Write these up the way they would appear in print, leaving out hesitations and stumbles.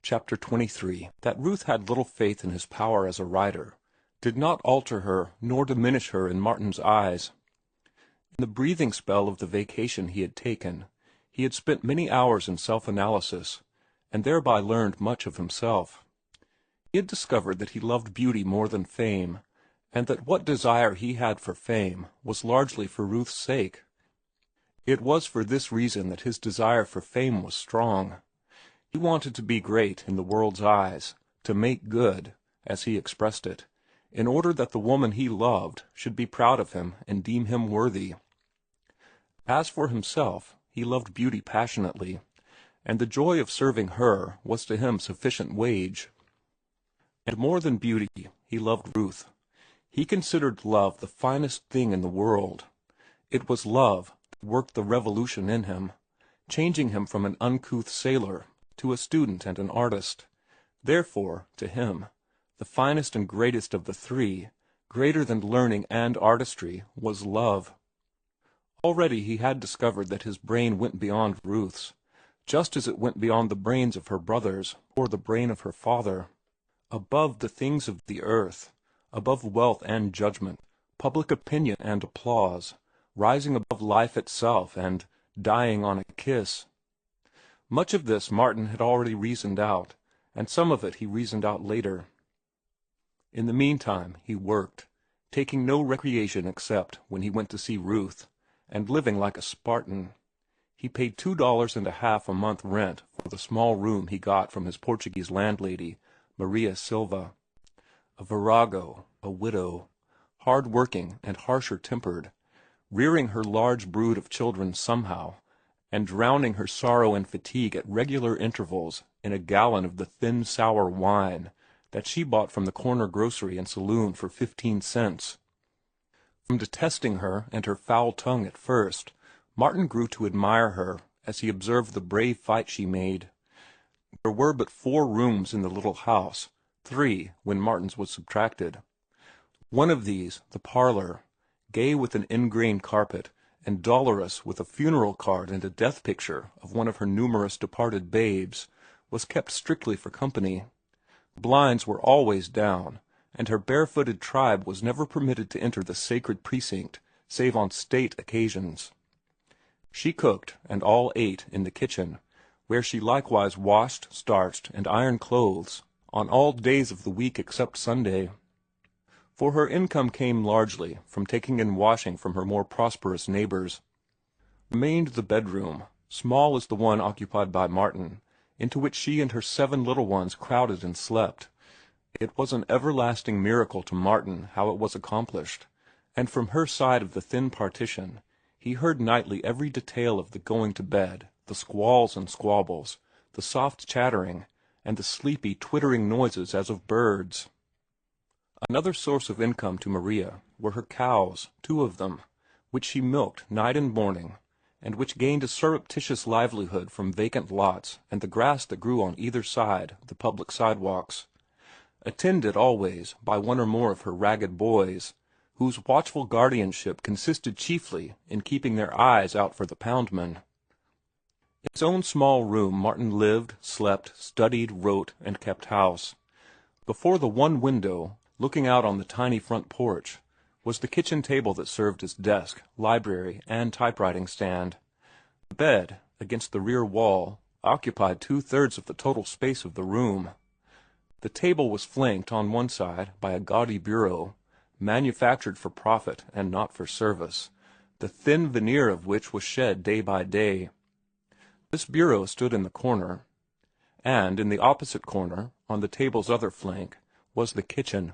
Chapter 23. That Ruth had little faith in his power as a writer did not alter her nor diminish her in Martin's eyes. In the breathing spell of the vacation he had taken, he had spent many hours in self-analysis, and thereby learned much of himself. He had discovered that he loved beauty more than fame, and that what desire he had for fame was largely for Ruth's sake. It was for this reason that his desire for fame was strong. He wanted to be great in the world's eyes, to make good, as he expressed it, in order that the woman he loved should be proud of him and deem him worthy. As for himself, he loved beauty passionately, and the joy of serving her was to him sufficient wage. And more than beauty, he loved Ruth. He considered love the finest thing in the world. It was love that worked the revolution in him, changing him from an uncouth sailor to a student and an artist. Therefore, to him, the finest and greatest of the three, greater than learning and artistry, was love. Already he had discovered that his brain went beyond Ruth's, just as it went beyond the brains of her brothers or the brain of her father. Above the things of the earth, above wealth and judgment, public opinion and applause, rising above life itself and dying on a kiss. Much of this Martin had already reasoned out, and some of it he reasoned out later. In the meantime he worked, taking no recreation except when he went to see Ruth, and living like a Spartan. He paid $2.50 a month rent for the small room he got from his Portuguese landlady, Maria Silva. A virago, a widow, hard-working and harsher-tempered, rearing her large brood of children somehow, and drowning her sorrow and fatigue at regular intervals in a gallon of the thin, sour wine that she bought from the corner grocery and saloon for 15 cents. From detesting her and her foul tongue at first, Martin grew to admire her as he observed the brave fight she made. There were but 4 rooms in the little house, 3 when Martin's was subtracted. One of these, the parlor, gay with an ingrain carpet, and dolorous with a funeral card and a death picture of one of her numerous departed babes, was kept strictly for company. Blinds were always down, and her barefooted tribe was never permitted to enter the sacred precinct save on state occasions. She cooked, and all ate, in the kitchen, where she likewise washed, starched, and ironed clothes on all days of the week except Sunday. For her income came largely from taking in washing from her more prosperous neighbors. Remained the bedroom, small as the one occupied by Martin, into which she and her 7 little ones crowded and slept. It was an everlasting miracle to Martin how it was accomplished, and from her side of the thin partition he heard nightly every detail of the going to bed, the squalls and squabbles, the soft chattering, and the sleepy, twittering noises as of birds. Another source of income to Maria were her cows, 2 of them, which she milked night and morning, and which gained a surreptitious livelihood from vacant lots and the grass that grew on either side the public sidewalks, attended always by one or more of her ragged boys, whose watchful guardianship consisted chiefly in keeping their eyes out for the poundman. In his own small room Martin lived, slept, studied, wrote, and kept house. Before the one window, looking out on the tiny front porch, was the kitchen table that served as desk, library, and typewriting stand. The bed, against the rear wall, occupied 2/3 of the total space of the room. The table was flanked on one side by a gaudy bureau, manufactured for profit and not for service, the thin veneer of which was shed day by day. This bureau stood in the corner, and in the opposite corner, on the table's other flank, was the kitchen.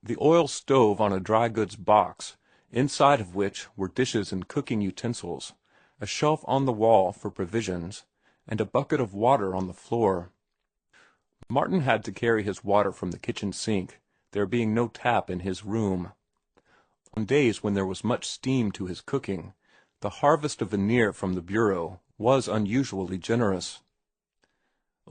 The oil stove on a dry goods box, inside of which were dishes and cooking utensils, a shelf on the wall for provisions, and a bucket of water on the floor. Martin had to carry his water from the kitchen sink, there being no tap in his room. On days when there was much steam to his cooking, the harvest of veneer from the bureau was unusually generous.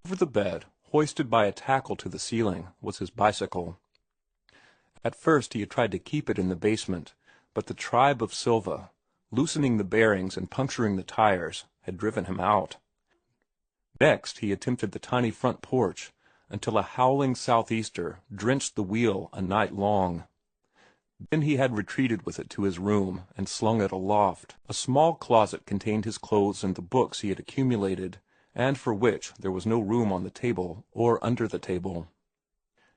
Over the bed, hoisted by a tackle to the ceiling, was his bicycle. At first he had tried to keep it in the basement, but the tribe of Silva, loosening the bearings and puncturing the tires, had driven him out. Next, he attempted the tiny front porch, until a howling southeaster drenched the wheel a night long. Then he had retreated with it to his room and slung it aloft. A small closet contained his clothes and the books he had accumulated, and for which there was no room on the table or under the table.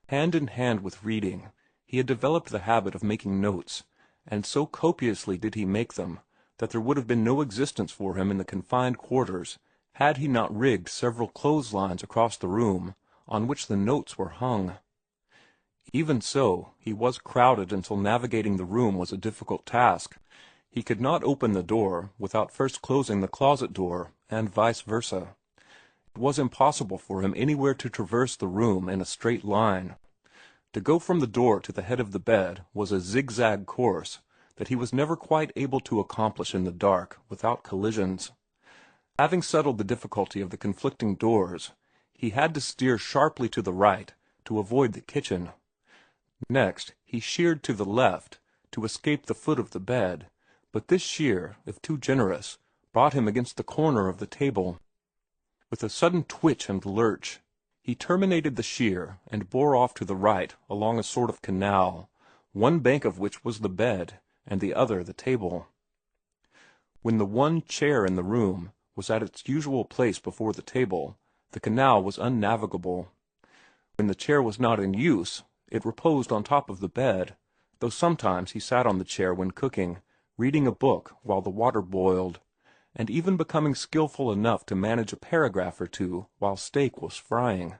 Hand in hand with reading, he had developed the habit of making notes, and so copiously did he make them that there would have been no existence for him in the confined quarters had he not rigged several clotheslines across the room on which the notes were hung. Even so, he was crowded until navigating the room was a difficult task. He could not open the door without first closing the closet door, and vice versa. It was impossible for him anywhere to traverse the room in a straight line. To go from the door to the head of the bed was a zigzag course that he was never quite able to accomplish in the dark without collisions. Having settled the difficulty of the conflicting doors, he had to steer sharply to the right to avoid the kitchen. Next, he sheered to the left to escape the foot of the bed, but this sheer, if too generous, brought him against the corner of the table. With a sudden twitch and lurch, he terminated the sheer and bore off to the right along a sort of canal, one bank of which was the bed and the other the table. When the one chair in the room was at its usual place before the table, the canal was unnavigable. When the chair was not in use, it reposed on top of the bed, though sometimes he sat on the chair when cooking, reading a book while the water boiled, and even becoming skillful enough to manage a paragraph or two while steak was frying.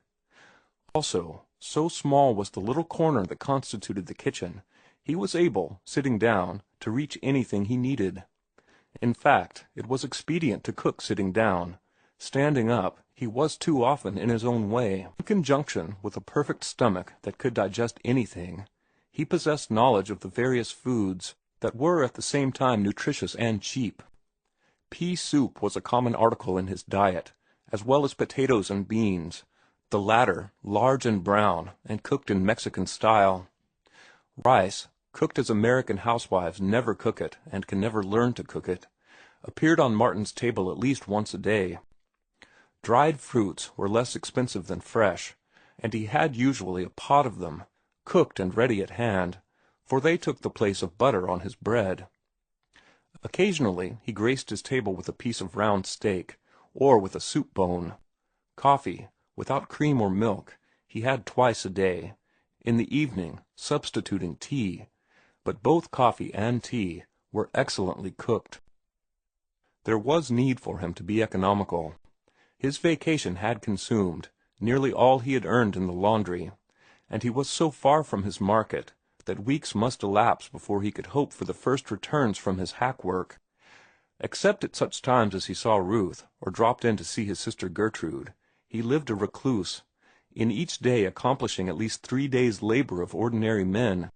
Also, so small was the little corner that constituted the kitchen, he was able, sitting down, to reach anything he needed. In fact, it was expedient to cook sitting down. Standing up, he was too often in his own way. In conjunction with a perfect stomach that could digest anything, he possessed knowledge of the various foods that were at the same time nutritious and cheap. Pea soup was a common article in his diet, as well as potatoes and beans, the latter large and brown and cooked in Mexican style. Rice, cooked as American housewives never cook it and can never learn to cook it, appeared on Martin's table at least once a day. Dried fruits were less expensive than fresh, and he had usually a pot of them, cooked and ready at hand, for they took the place of butter on his bread. Occasionally he graced his table with a piece of round steak, or with a soup bone. Coffee, without cream or milk, he had twice a day, in the evening substituting tea, but both coffee and tea were excellently cooked. There was need for him to be economical. His vacation had consumed nearly all he had earned in the laundry, and he was so far from his market that weeks must elapse before he could hope for the first returns from his hack work. Except at such times as he saw Ruth, or dropped in to see his sister Gertrude, he lived a recluse, in each day accomplishing at least 3 days' labor of ordinary men.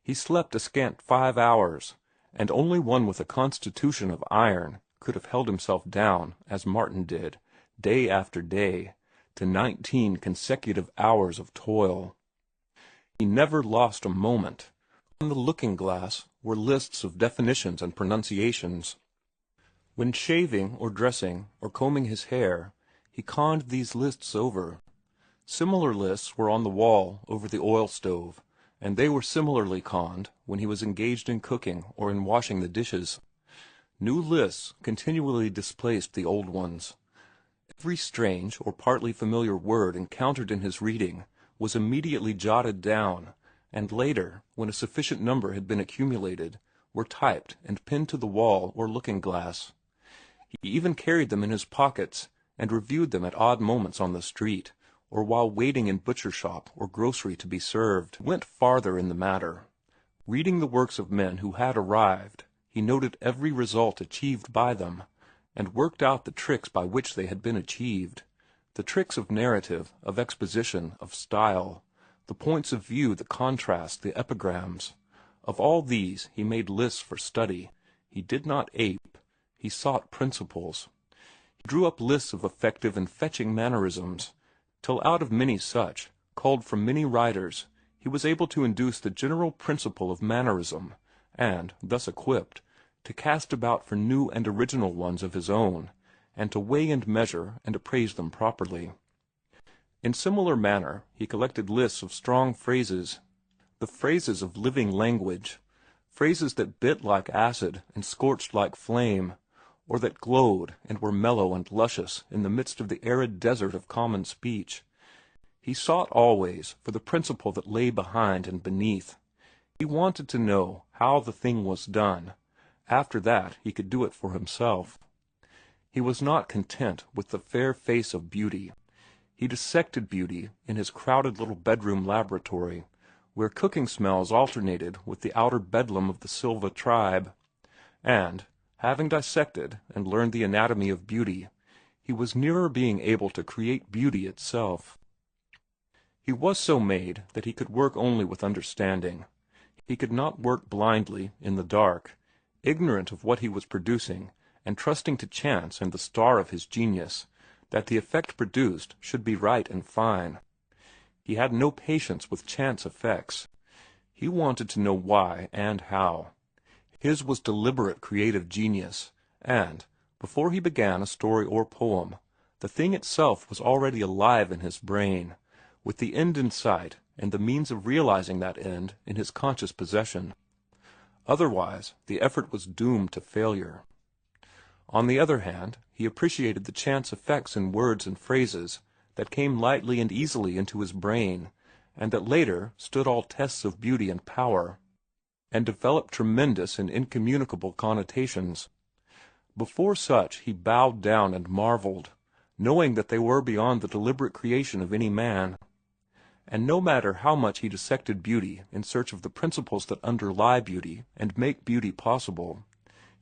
He slept a scant 5 hours, and only one with a constitution of iron could have held himself down, as Martin did, day after day, to 19 consecutive hours of toil. He never lost a moment. On the looking-glass were lists of definitions and pronunciations. When shaving or dressing or combing his hair, he conned these lists over. Similar lists were on the wall over the oil stove, and they were similarly conned when he was engaged in cooking or in washing the dishes. New lists continually displaced the old ones. Every strange or partly familiar word encountered in his reading was immediately jotted down, and later, when a sufficient number had been accumulated, were typed and pinned to the wall or looking-glass. He even carried them in his pockets, and reviewed them at odd moments on the street, or while waiting in butcher shop or grocery to be served. He went farther in the matter. Reading the works of men who had arrived, he noted every result achieved by them, and worked out the tricks by which they had been achieved. The tricks of narrative, of exposition, of style, the points of view, the contrasts, the epigrams. Of all these he made lists for study. He did not ape. He sought principles. He drew up lists of effective and fetching mannerisms, till out of many such, culled from many writers, he was able to induce the general principle of mannerism, and, thus equipped, to cast about for new and original ones of his own, and to weigh and measure and appraise them properly. In similar manner, he collected lists of strong phrases, the phrases of living language, phrases that bit like acid and scorched like flame, or that glowed and were mellow and luscious in the midst of the arid desert of common speech. He sought always for the principle that lay behind and beneath. He wanted to know how the thing was done. After that, he could do it for himself. He was not content with the fair face of beauty. He dissected beauty in his crowded little bedroom laboratory, where cooking smells alternated with the outer bedlam of the Silva tribe. And, having dissected and learned the anatomy of beauty, he was nearer being able to create beauty itself. He was so made that he could work only with understanding. He could not work blindly, in the dark, ignorant of what he was producing, and trusting to chance and the star of his genius, that the effect produced should be right and fine. He had no patience with chance effects. He wanted to know why and how. His was deliberate creative genius, and, before he began a story or poem, the thing itself was already alive in his brain, with the end in sight and the means of realizing that end in his conscious possession. Otherwise, the effort was doomed to failure. On the other hand, he appreciated the chance effects in words and phrases that came lightly and easily into his brain, and that later stood all tests of beauty and power, and developed tremendous and incommunicable connotations. Before such he bowed down and marveled, knowing that they were beyond the deliberate creation of any man. And no matter how much he dissected beauty in search of the principles that underlie beauty and make beauty possible,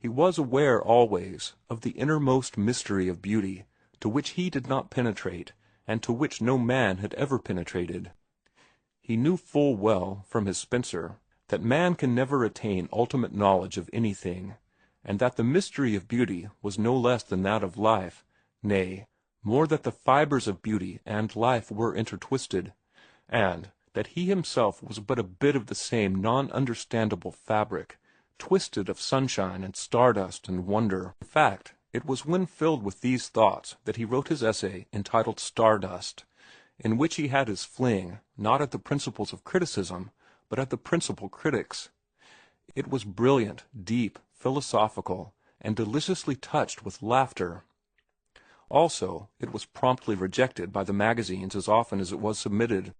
he was aware always of the innermost mystery of beauty, to which he did not penetrate, and to which no man had ever penetrated. He knew full well, from his Spencer, that man can never attain ultimate knowledge of anything, and that the mystery of beauty was no less than that of life, nay, more that the fibres of beauty and life were intertwisted, and that he himself was but a bit of the same non-understandable fabric, twisted of sunshine and stardust and wonder. In fact, it was when filled with these thoughts that he wrote his essay entitled Stardust, in which he had his fling, not at the principles of criticism, but at the principal critics. It was brilliant, deep, philosophical, and deliciously touched with laughter. Also, it was promptly rejected by the magazines as often as it was submitted.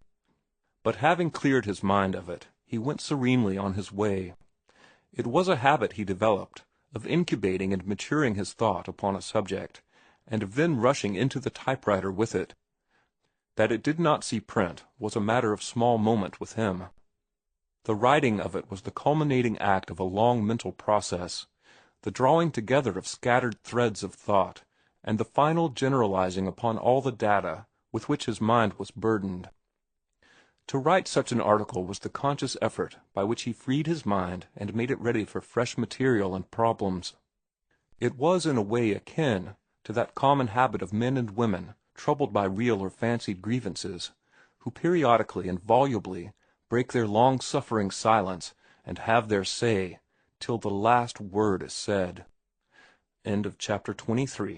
But having cleared his mind of it, he went serenely on his way. It was a habit he developed, of incubating and maturing his thought upon a subject, and of then rushing into the typewriter with it. That it did not see print was a matter of small moment with him. The writing of it was the culminating act of a long mental process, the drawing together of scattered threads of thought, and the final generalizing upon all the data with which his mind was burdened. To write such an article was the conscious effort by which he freed his mind and made it ready for fresh material and problems. It was in a way akin to that common habit of men and women troubled by real or fancied grievances, who periodically and volubly break their long-suffering silence and have their say till the last word is said. End of chapter 23.